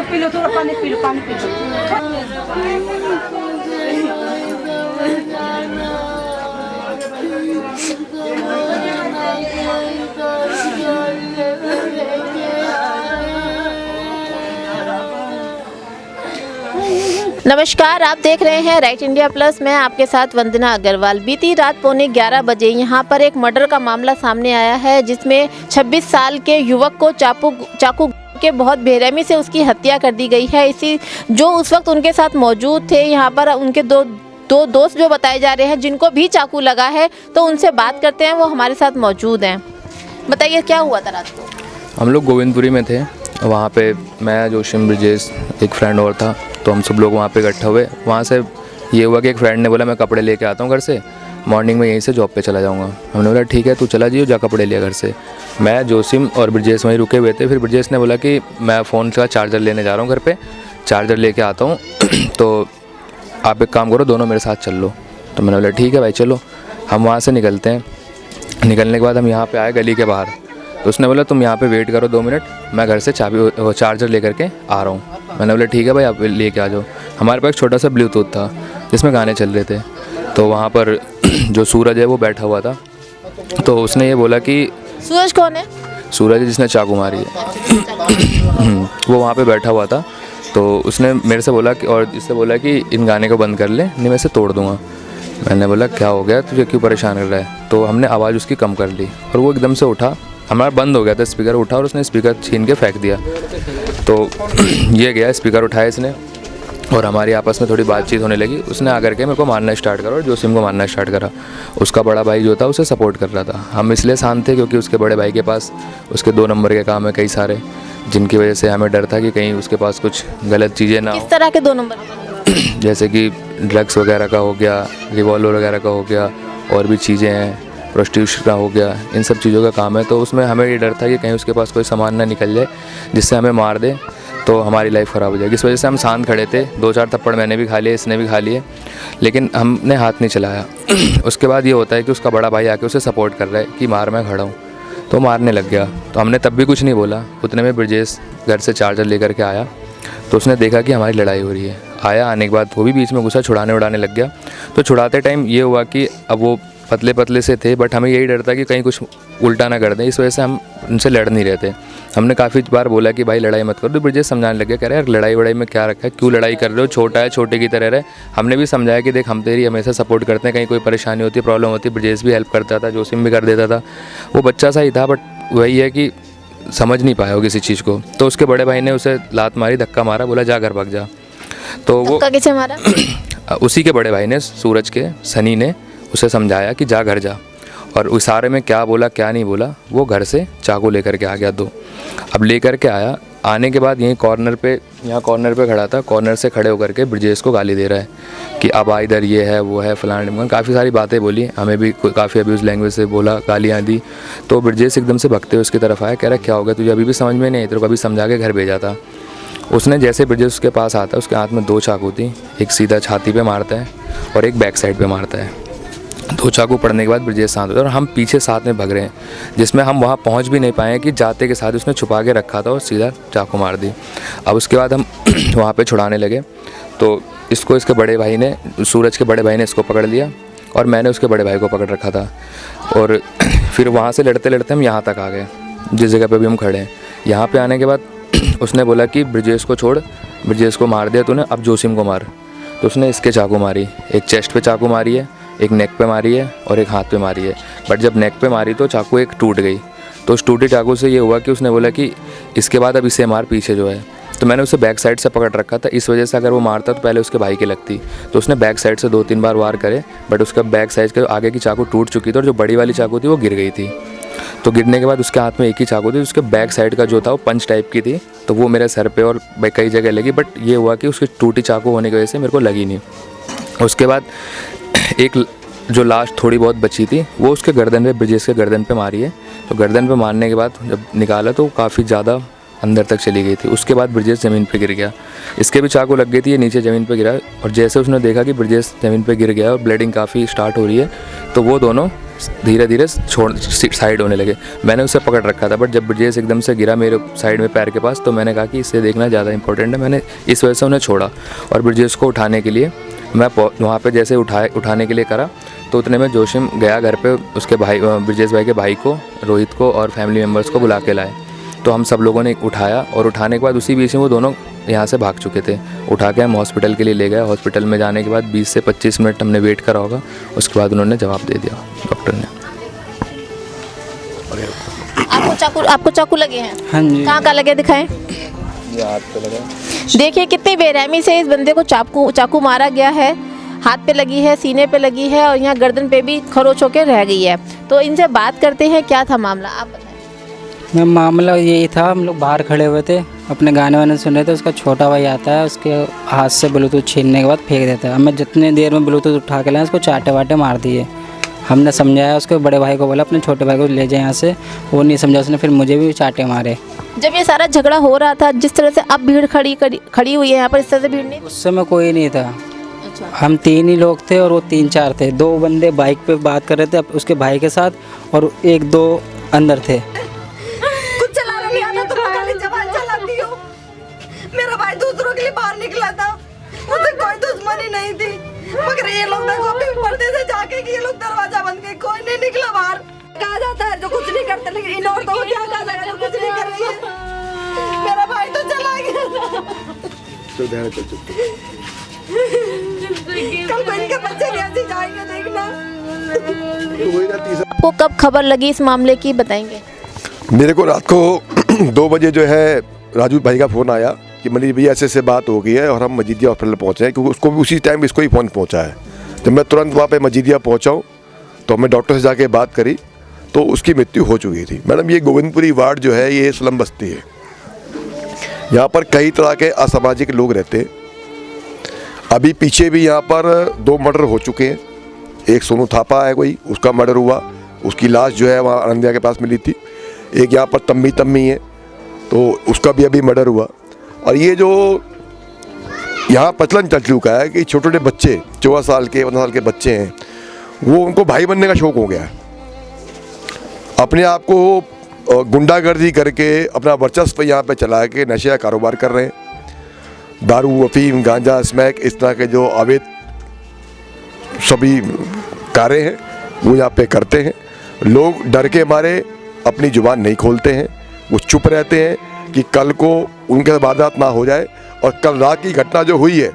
P low थोड़ा पानी P low नमस्कार, आप देख रहे हैं राइट इंडिया प्लस। मैं आपके साथ वंदना अग्रवाल। बीती रात पौने 11 बजे यहां पर एक मर्डर का मामला सामने आया है, जिसमें 26 साल के युवक को चाकू के बहुत बेरहमी से उसकी हत्या कर दी गई है। इसी जो उस वक्त उनके साथ मौजूद थे, यहां पर उनके दो दोस्त जो बताए जा रहे हैं जिनको भी चाकू लगा है, तो उनसे बात करते हैं। वो हमारे साथ मौजूद हैं। बताइए क्या हुआ था रात को? हम लोग गोविंदपुरी में थे। वहाँ पे मैं, जोशिम, ब्रिजेश, एक फ्रेंड और था, तो हम सब लोग वहाँ पे इकट्ठा हुए। वहाँ से ये हुआ कि एक फ्रेंड ने बोला मैं कपड़े लेके आता हूँ घर से, मॉर्निंग में यहीं से जॉब पे चला जाऊँगा। हमने बोला ठीक है तू चला जाइए, जा कपड़े लिया घर से। मैं, जोशिम और ब्रिजेश वहीं रुके हुए थे। फिर ब्रिजेश ने बोला कि मैं फ़ोन का चार्जर लेने जा रहा हूँ घर पर, चार्जर लेके आता हूँ तो आप एक काम करो, दोनों मेरे साथ चल लो। तो मैंने बोला ठीक है भाई चलो। हम वहाँ से निकलते हैं। निकलने के बाद हम यहाँ पे आए गली के बाहर, तो उसने बोला तुम यहाँ पे वेट करो 2 मिनट, मैं घर से चार्जर लेकर के आ रहा हूँ। मैंने बोला ठीक है भाई आप लेके आ जाओ। हमारे पास एक छोटा सा ब्लूटूथ था जिसमें गाने चल रहे थे। तो वहाँ पर जो सूरज है वो बैठा हुआ था। तो उसने ये बोला कि सूरज कौन है? सूरज जिसने चाकू मारी है वो वहाँ पर बैठा हुआ था। तो उसने मेरे से बोला कि, और इससे बोला कि इन गाने को बंद कर ले, नहीं मैं इसे तोड़ दूँगा। मैंने बोला क्या हो गया, तुझे क्यों परेशान कर रहा है? तो हमने आवाज़ उसकी कम कर ली और वो एकदम से उठा। हमारा बंद हो गया था स्पीकर, उठा और उसने स्पीकर छीन के फेंक दिया। तो ये गया, स्पीकर उठाया इसने और हमारी आपस में थोड़ी बातचीत होने लगी। उसने आकर के मेरे को मारना स्टार्ट करा और जोशिम को मारना स्टार्ट करा। उसका बड़ा भाई जो था उसे सपोर्ट कर रहा था। हम इसलिए शांत थे क्योंकि उसके बड़े भाई के पास उसके 2 नंबर के काम है कई सारे, जिनकी वजह से हमें डर था कि कहीं उसके पास कुछ गलत चीज़ें ना हो। किस तरह के 2 नंबर? जैसे कि ड्रग्स वगैरह का हो गया, रिवॉल्वर वगैरह का हो गया, और भी चीज़ें हैं, प्रोस्टिट्यूशन का हो गया, इन सब चीज़ों का काम है। तो उसमें हमें ये डर था कि कहीं उसके पास कोई सामान ना निकल जाए जिससे हमें मार दे तो हमारी लाइफ ख़राब हो जाएगी। इस वजह से हम शांत खड़े थे। 2-4 थप्पड़ मैंने भी खा लिए, इसने भी खा लिए, लेकिन हमने हाथ नहीं चलाया। उसके बाद ये होता है कि उसका बड़ा भाई आके उसे सपोर्ट कर रहा है कि मार, मैं खड़ा हूँ, तो मारने लग गया। तो हमने तब भी कुछ नहीं बोला। उतने में ब्रिजेश घर से चार्जर लेकर के आया, तो उसने देखा कि हमारी लड़ाई हो रही है। आने के बाद वो भी बीच में घुसा, छुड़ाने उड़ाने लग गया। तो छुड़ाते टाइम ये हुआ कि अब वो पतले पतले से थे, बट हमें यही डर था कि कहीं कुछ उल्टा ना कर दें। इस वजह से हम उनसे लड़ नहीं रहे थे। हमने काफ़ी बार बोला कि भाई लड़ाई मत करो, तो ब्रिजेश समझाने लग गया, कह रहे यार लड़ाई वड़ाई में क्या रखा है, क्यों लड़ाई कर रहे हो, छोटा है छोटे की तरह रहे। हमने भी समझाया कि देख हम तेरी हमेशा सपोर्ट करते हैं, कहीं कोई परेशानी होती, प्रॉब्लम होती, ब्रिजेश भी हेल्प करता था, जोशिम भी कर देता था। वो बच्चा सा ही था, बट वही है कि समझ नहीं पाया हो किसी चीज़ को। तो उसके बड़े भाई ने उसे लात मारी, धक्का मारा, बोला जा घर भाग जा। तो वो किसे मारा? उसी के बड़े भाई ने, सूरज के, सनी ने उसे समझाया कि जा घर जा। और उस सारे में क्या बोला क्या नहीं बोला, वो घर से चाकू लेकर के आ गया 2। अब लेकर के आया, आने के बाद यहाँ कॉर्नर पे खड़ा था। कॉर्नर से खड़े होकर के ब्रिजेश को गाली दे रहा है कि अब आ इधर, ये है वो है फलाना ढिमकाना, काफ़ी सारी बातें बोली। हमें भी काफ़ी अब्यूज़ लैंग्वेज से बोला, गालियाँ दी। तो ब्रिजेश एकदम से भगते हुए उसकी तरफ आया, कह रहा क्या हो गया तुझे, अभी भी समझ में नहीं आई, तेरे को अभी समझा के घर भेजा था। उसने जैसे ब्रिजेश उसके पास आता है, उसके हाथ में 2 चाकू थी। एक सीधा छाती पे मारता है और एक बैक साइड पे मारता है। 2 चाकू पड़ने के बाद ब्रिजेश शांत होता है और हम पीछे साथ में भग रहे हैं, जिसमें हम वहाँ पहुँच भी नहीं पाए कि जाते के साथ उसने छुपा के रखा था और सीधा चाकू मार दी। अब उसके बाद हम वहाँ पे छुड़ाने लगे, तो इसके बड़े भाई ने, सूरज के बड़े भाई ने इसको पकड़ लिया और मैंने उसके बड़े भाई को पकड़ रखा था। और फिर वहाँ से लड़ते लड़ते हम यहाँ तक आ गए, जिस जगह पर भी हम खड़े हैं। यहाँ पर आने के बाद उसने बोला कि ब्रिजेश को छोड़, ब्रिजेश को मार दिया तूने, अब जोशिम को मार। तो उसने इसके चाकू मारी, एक चेस्ट पे चाकू मारी है, एक नेक पे मारी है और एक हाथ पे मारी है। बट जब नेक पे मारी तो चाकू एक टूट गई। तो उस टूटे चाकू से ये हुआ कि उसने बोला कि इसके बाद अब इसे मार पीछे जो है। तो मैंने उसे बैक साइड से पकड़ रखा था, इस वजह से अगर वो मारता तो पहले उसके भाई के लगती। तो उसने बैक साइड से 2-3 बार वार करे, बट उसका बैक साइड के आगे की चाकू टूट चुकी थी और जो बड़ी वाली चाकू थी वो गिर गई थी। तो गिरने के बाद उसके हाथ में एक ही चाकू थी, उसके बैक साइड का जो था वो पंच टाइप की थी, तो वो मेरे सर पे और कई जगह लगी। बट ये हुआ कि उसकी टूटी चाकू होने की वजह से मेरे को लगी नहीं। उसके बाद एक जो लास्ट थोड़ी बहुत बची थी वो उसके गर्दन पे, ब्रिजेश के गर्दन पे मारी है। तो गर्दन पे मारने के बाद जब निकाला तो काफ़ी ज़्यादा अंदर तक चली गई थी। उसके बाद ब्रिजेश ज़मीन पे गिर गया, इसके भी चाकू लग गई थी, ये नीचे ज़मीन पे गिरा। और जैसे उसने देखा कि ब्रिजेश ज़मीन पे गिर गया और ब्लीडिंग काफ़ी स्टार्ट हो रही है, तो वो दोनों धीरे धीरे साइड होने लगे। मैंने उसे पकड़ रखा था, बट जब ब्रजेश एकदम से गिरा मेरे साइड में पैर के पास, तो मैंने कहा कि इसे देखना ज़्यादा इंपॉर्टेंट है। मैंने इस वजह से उन्हें छोड़ा और ब्रजेश को उठाने के लिए मैं वहाँ पे जैसे उठाने के लिए करा, तो उतने में जोशिम गया घर पे, उसके भाई ब्रजेश भाई के भाई को, रोहित को और फैमिली मेम्बर्स को बुला के लाए। तो हम सब लोगों ने उठाया और उठाने के बाद उसी बीच में वो दोनों यहाँ से भाग चुके थे। उठा के हम हॉस्पिटल के लिए ले गए। हॉस्पिटल में जाने के बाद 20 से 25 मिनट हमने वेट करा होगा, उसके बाद उन्होंने जवाब दे दिया डॉक्टर ने। आपको चाकू लगे हैं? हाँ जी। कहाँ लगे, दिखाएं। हाथ पे लगा। देखिए कितनी बेरहमी से इस बंदे को चाकू मारा गया है। हाथ पे लगी है, सीने पे लगी है और यहाँ गर्दन पे भी खरोच होकर रह गई है। तो इनसे बात करते हैं, क्या था मामला, आप बताएं। मैम मामला यही था, हम लोग बाहर खड़े हुए थे, अपने गाने वाने सुन रहे थे। उसका छोटा भाई आता है, उसके हाथ से ब्लूटूथ छीनने के बाद फेंक देता है। हमें जितने देर में ब्लूटूथ उठा के लाए उसको चाटे वाटे मार दिए। हमने समझाया, उसके बड़े भाई को बोला अपने छोटे भाई को ले जाए यहाँ से, वो नहीं समझा, उसने फिर मुझे भी चाटे मारे। जब ये सारा झगड़ा हो रहा था, जिस तरह से अब भीड़ खड़ी हुई है यहाँ पर, इस तरह से भीड़ नहीं? उस समय कोई नहीं था। अच्छा। हम 3 ही लोग थे और वो 3-4 थे। 2 बंदे बाइक पे बात कर रहे थे उसके भाई के साथ और 1-2 अंदर थे। कुछ चलाना नहीं आता, तुम खाली जबान चलाती हो। मेरा भाई दूसरों के लिए बाहर निकला था, मुझसे कोई दुश्मनी नहीं थी, मगर ये लोग देखो अभी पर्दे से जाके कि ये लोग दरवाजा बंद के कोई नहीं निकला बाहर। कहा जाता है जो कुछ नहीं करते, लेकिन इन औरतों को क्या कहा जाएगा जो कुछ नहीं कर रही है। मेरा भाई तो चला गया। कल को इनके बच्चे कैसे जाएंगे देखना। आपको कब खबर लगी इस मामले की, बताएंगे? मेरे को रात को 2 बजे जो है राजू भाई का फ़ोन आया कि मनीष भैया ऐसे बात हो गई है और हम मजीदिया हॉस्पिटल पहुँचे हैं, क्योंकि उसको भी उसी टाइम इसको ही फ़ोन पहुँचा है। जब मैं तुरंत वहाँ पे मजीदिया पहुँचा हूँ तो हमने डॉक्टर से जाके बात करी तो उसकी मृत्यु हो चुकी थी। मैडम ये गोविंदपुरी वार्ड जो है ये स्लम बस्ती है, यहाँ पर कई तरह के असामाजिक लोग रहते हैं। अभी पीछे भी यहाँ पर 2 मर्डर हो चुके हैं। एक सोनू थापा है कोई, उसका मर्डर हुआ, उसकी लाश जो है वहाँ आनंदिया के पास मिली थी। एक यहाँ पर तम्मी है तो उसका भी अभी मर्डर हुआ। और ये जो यहाँ प्रचलन चल चुका है कि छोटे छोटे बच्चे 14 साल के 15 साल के बच्चे हैं, वो उनको भाई बनने का शौक हो गया है। अपने आप को गुंडागर्दी करके अपना वर्चस्व यहाँ पे चला के नशे का कारोबार कर रहे हैं। दारू, अफीम, गांजा, स्मैक, इस तरह के जो अवैध सभी कार्य हैं वो यहाँ पे करते हैं। लोग डर के मारे अपनी जुबान नहीं खोलते हैं, वो चुप रहते हैं कि कल को उनके साथ वारदात ना हो जाए। और कल रात की घटना जो हुई है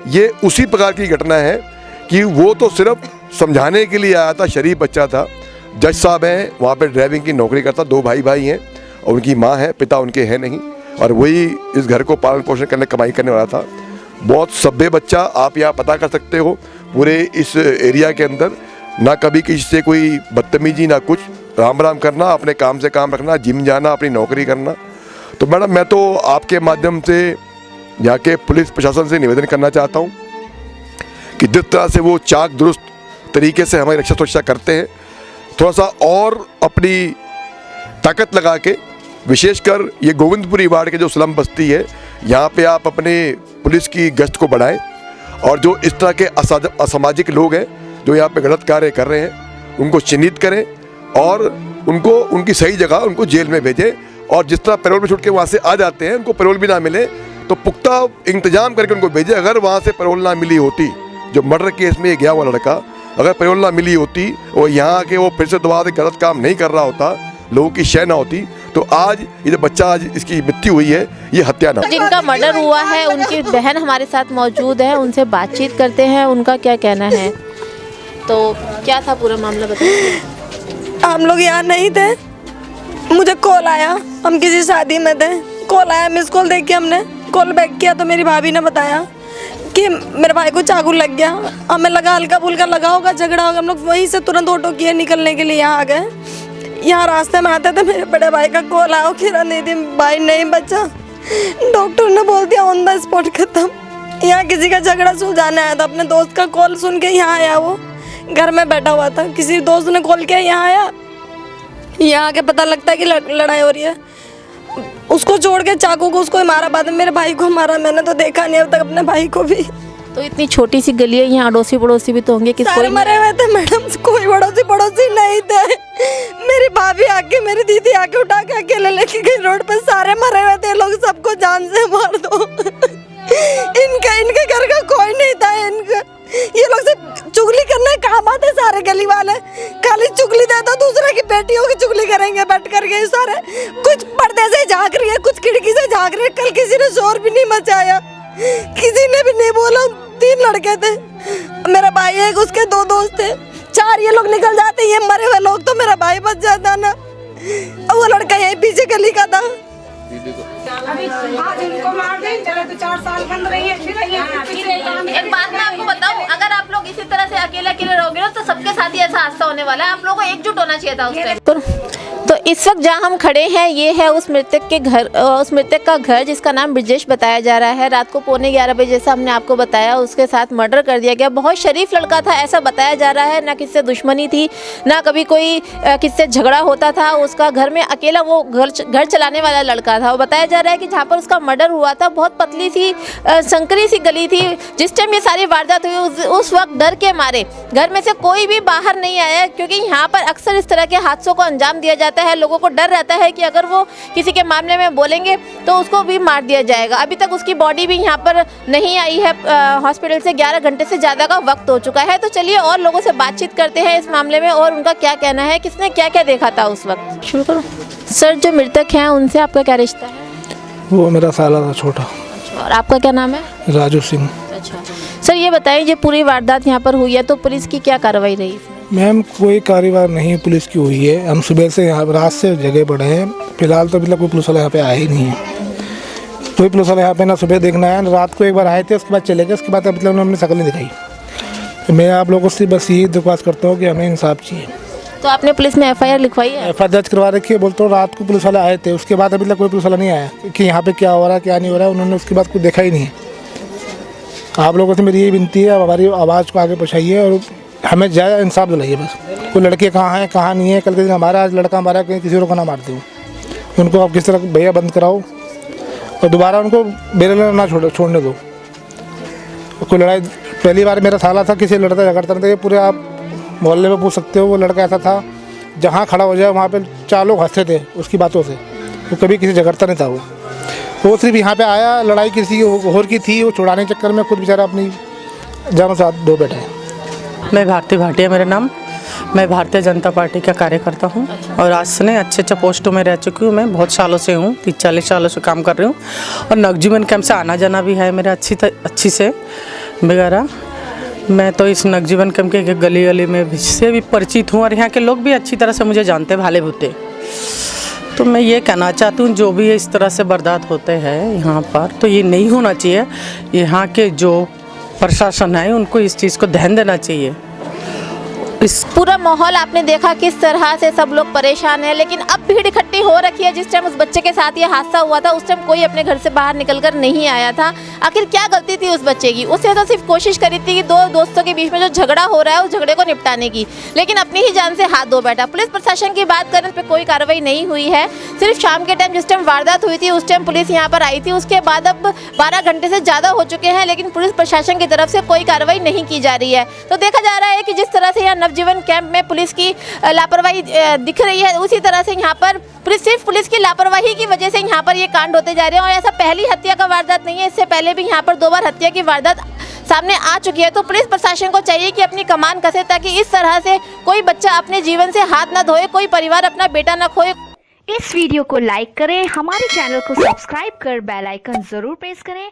ये उसी प्रकार की घटना है कि वो तो सिर्फ समझाने के लिए आया था, शरीफ बच्चा था। जज साहब हैं वहाँ पे, ड्राइविंग की नौकरी करता, 2 भाई हैं और उनकी माँ है, पिता उनके हैं नहीं, और वही इस घर को पालन पोषण करने कमाई करने वाला था। बहुत सभ्य बच्चा, आप यहाँ पता कर सकते हो पूरे इस एरिया के अंदर, ना कभी किसी से कोई बदतमीजी ना कुछ, राम राम करना, अपने काम से काम रखना, जिम जाना, अपनी नौकरी करना। तो मैडम मैं तो आपके माध्यम से यहाँ के पुलिस प्रशासन से निवेदन करना चाहता हूँ कि जिस तरह से वो चाक दुरुस्त तरीके से हमारी रक्षा सुरक्षा करते हैं, थोड़ा सा और अपनी ताकत लगा के, विशेषकर ये गोविंदपुरी वार्ड के जो स्लम बस्ती है यहाँ पे आप अपने पुलिस की गश्त को बढ़ाएं और जो इस तरह के असामाजिक लोग हैं जो यहाँ पे गलत कार्य कर रहे हैं उनको चिन्हित करें और उनको उनकी सही जगह उनको जेल में भेजें। और जिस तरह पैरोल में छूट के वहाँ से आ जाते हैं, उनको पैरोल भी ना मिले तो पुख्ता इंतजाम करके उनको भेजें। अगर वहाँ से पैरोल ना मिली होती, जो मर्डर केस में गया हुआ लड़का, अगर पैरोल ना मिली होती और यहाँ आके वो फिर से दोबारा से गलत काम नहीं कर रहा होता, लोगों की शय ना होती, तो आज ये जो बच्चा आज इसकी मृत्यु हुई है ये हत्या ना। जिनका मर्डर हुआ है उनकी बहन हमारे साथ मौजूद है, उनसे बातचीत करते हैं, उनका क्या कहना है। तो क्या था पूरा मामला, बताइए। हम लोग यहाँ नहीं थे, मुझे कॉल आया, हम किसी शादी में थे, कॉल आया, मिस कॉल देख के हमने कॉल बैक किया तो मेरी भाभी ने बताया कि मेरे भाई को चाकू लग गया। हमें लगा हल्का फुल्का लगा होगा, झगड़ा होगा। हम लोग वहीं से तुरंत ऑटो किए, निकलने के लिए यहाँ आ गए। यहाँ रास्ते में आते थे, मेरे बड़े भाई का कॉल आया कि रणनीति भाई नहीं बचा, डॉक्टर ने बोल दिया ऑन द स्पॉट खत्म। यहाँ किसी का झगड़ा सुलझाने आया था, अपने दोस्त का कॉल सुन के यहाँ आया। वो घर में बैठा हुआ था, किसी दोस्त ने कॉल किया, यहाँ आया। यहाँ आके पता लगता है कि लड़ाई हो रही है। उसको छोड़ के चाकू को उसको ही मारा, बाद में मेरे भाई को मारा। मैंने तो देखा नहीं अब तक अपने भाई को भी। तो इतनी छोटी सी गली है, यहाँ अड़ोसी पड़ोसी भी तो होंगे, किस सारे कोई मरे हुए थे मैडम, कोई पड़ोसी नहीं थे। मेरी भाभी आके, मेरी दीदी आके उठा के अकेले लेके गई रोड पे, सारे मरे हुए थे लोग, सबको जान से मार दो। इनके घर का कोई नहीं था। इनका ये लोग से चुगली करने काम आते सारे गली वाले, खाली चुगली दे दो, दूसरे की बेटियों की चुगली करेंगे बैठ करके सारे। कुछ पर्दे से झांक रही है, कुछ खिड़की से झांक रही है। कल किसी ने शोर भी नहीं मचाया, किसी ने भी नहीं बोला। 3 लड़के थे, मेरा भाई एक, उसके 2 दोस्त थे, 4 ये लोग निकल जाते, ये मरे हुए लोग तो मेरा भाई बच जाता ना। और वो लड़का यही पीछे गली का था। आज इनको मार दें, चले तो 4 साल बंद रही है, फिर एक बात मैं आपको बताऊं, अगर आप लोग इसी तरह से अकेले अकेले रहोगे ना तो सबके साथ ही ऐसा हादसा होने वाला है। आप लोगों को एकजुट होना चाहिए था उस टाइम। तो इस वक्त जहां हम खड़े हैं ये है उस मृतक के घर, उस मृतक का घर जिसका नाम ब्रिजेश बताया जा रहा है। रात को 11:45 बजे जैसा हमने आपको बताया उसके साथ मर्डर कर दिया गया। बहुत शरीफ लड़का था ऐसा बताया जा रहा है, ना किससे दुश्मनी थी, ना कभी कोई किससे झगड़ा होता था। उसका घर में अकेला वो घर चलाने वाला लड़का था। वो बताया जा रहा है कि जहाँ पर उसका मर्डर हुआ था बहुत पतली सी संकरी सी गली थी। जिस टाइम ये सारी वारदात हुई उस वक्त डर के मारे घर में से कोई भी बाहर नहीं आया, क्योंकि यहाँ पर अक्सर इस तरह के हादसों को अंजाम दिया जाता है। लोगों को डर रहता है कि अगर वो किसी के मामले में बोलेंगे तो उसको भी मार दिया जाएगा। अभी तक उसकी बॉडी भी यहाँ पर नहीं आई है हॉस्पिटल से, 11 घंटे से ज़्यादा का वक्त हो चुका है। तो चलिए और लोगों से बातचीत करते हैं इस मामले में और उनका क्या कहना है, किसने क्या क्या देखा था उस वक्त। शुरू करो सर। जो मृतक हैं उनसे आपका क्या रिश्ता है? वो मेरा साला था छोटा। और आपका क्या नाम है? राजू सिंह। अच्छा सर, ये बताइए जो पूरी वारदात यहाँ पर हुई है तो पुलिस की क्या कार्रवाई रही? मैम कोई कार्रवाई नहीं पुलिस की हुई है। हम सुबह से यहाँ रात से जगह पड़े हैं। फिलहाल तो मतलब कोई पुलिस वाला यहाँ पे आया ही नहीं है। कोई पुलिस वाला यहाँ पे ना सुबह देखना आया, रात को एक बार आए थे, उसके बाद चले गए। उसके बाद मतलब उन्होंने शक्ल नहीं दिखाई। तो मैं आप लोगों से बस यही दरख्वास्त करता हूँ कि हमें इंसाफ चाहिए। तो आपने पुलिस में FIR लिखवाई है? FIR दर्ज करवा रखी है। बोलते हो रात को पुलिस वाले आए थे, उसके बाद अभी तक कोई पुलिस वाला नहीं आया कि यहाँ पे क्या हो रहा है क्या नहीं हो रहा है। उन्होंने उसके बाद कुछ देखा ही नहीं है। आप लोगों से मेरी यही विनती है, हमारी आवाज़ को आगे पहुँचाइए और हमें ज़्यादा इंसाफ दिलाइए। बस कोई लड़के कहाँ हैं कहाँ नहीं है, कल के दिन हमारा आज लड़का हमारा कहीं किसी को ना मारते हो। उनको आप किस तरह भैया बंद कराओ और दोबारा उनको बेरे ना छोड़ने दो। कोई लड़ाई पहली बार मेरा साला था, किसी लड़का झगड़ता नहीं था। पूरे आप मोहल्ले में पूछ सकते हो, वो लड़का ऐसा था जहाँ खड़ा हो जाए वहाँ पे 4 लोग हंसते थे उसकी बातों से। वो कभी किसी झगड़ता नहीं था। वो सिर्फ यहाँ पे आया, लड़ाई किसी और की थी, वो छुड़ाने के चक्कर में खुद बेचारा अपनी जानों साथ दो बैठा है। मैं भारती भाटिया मेरा नाम। मैं भारतीय जनता पार्टी का कार्यकर्ता हूँ और आज से नहीं अच्छे पोस्टों में रह चुकी हूँ। मैं बहुत सालों से हूँ, 30-40 सालों से काम कर रही हूँ और नवजीवन कैंप से आना जाना भी है मेरा अच्छी से वगैरह। मैं तो इस नवजीवन कैंप के गली गली में से भी परिचित हूँ और यहाँ के लोग भी अच्छी तरह से मुझे जानते हैं भाले भूते। तो मैं ये कहना चाहती हूँ जो भी इस तरह से बर्दाश्त होते हैं यहाँ पर, तो ये नहीं होना चाहिए। यहाँ के जो प्रशासन है उनको इस चीज़ को ध्यान देना चाहिए। पूरा माहौल आपने देखा किस तरह से सब लोग परेशान हैं, लेकिन अब भीड़ इकट्ठी हो रखी है। जिस टाइम उस बच्चे के साथ ये हादसा हुआ था उस टाइम कोई अपने घर से बाहर निकलकर नहीं आया था। आखिर क्या गलती थी उस बच्चे की? उसने तो सिर्फ कोशिश करी थी कि 2 दोस्तों के बीच में जो झगड़ा हो रहा है उस झगड़े को निपटाने की, लेकिन अपनी ही जान से हाथ धो बैठा। पुलिस प्रशासन की बात करें तो कोई कार्रवाई नहीं हुई है। सिर्फ शाम के टाइम जिस टाइम वारदात हुई थी उस टाइम पुलिस यहाँ पर आई थी। उसके बाद अब 12 घंटे से ज़्यादा हो चुके हैं, लेकिन पुलिस प्रशासन की तरफ से कोई कार्रवाई नहीं की जा रही है। तो देखा जा रहा है कि जिस तरह से यहाँ नवजीवन कैंप में पुलिस की लापरवाही दिख रही है, उसी तरह से यहाँ पर सिर्फ पुलिस की लापरवाही की वजह से यहाँ पर ये कांड होते जा रहे हैं। और ऐसा पहली हत्या का वारदात नहीं है, इससे पहले भी यहाँ पर 2 बार हत्या की वारदात सामने आ चुकी है। तो पुलिस प्रशासन को चाहिए कि अपनी कमान कसे ताकि इस तरह से कोई बच्चा अपने जीवन से हाथ न धोए, कोई परिवार अपना बेटा न खोए। इस वीडियो को लाइक करें, हमारे चैनल को सब्सक्राइब कर बेल आइकन जरूर प्रेस करें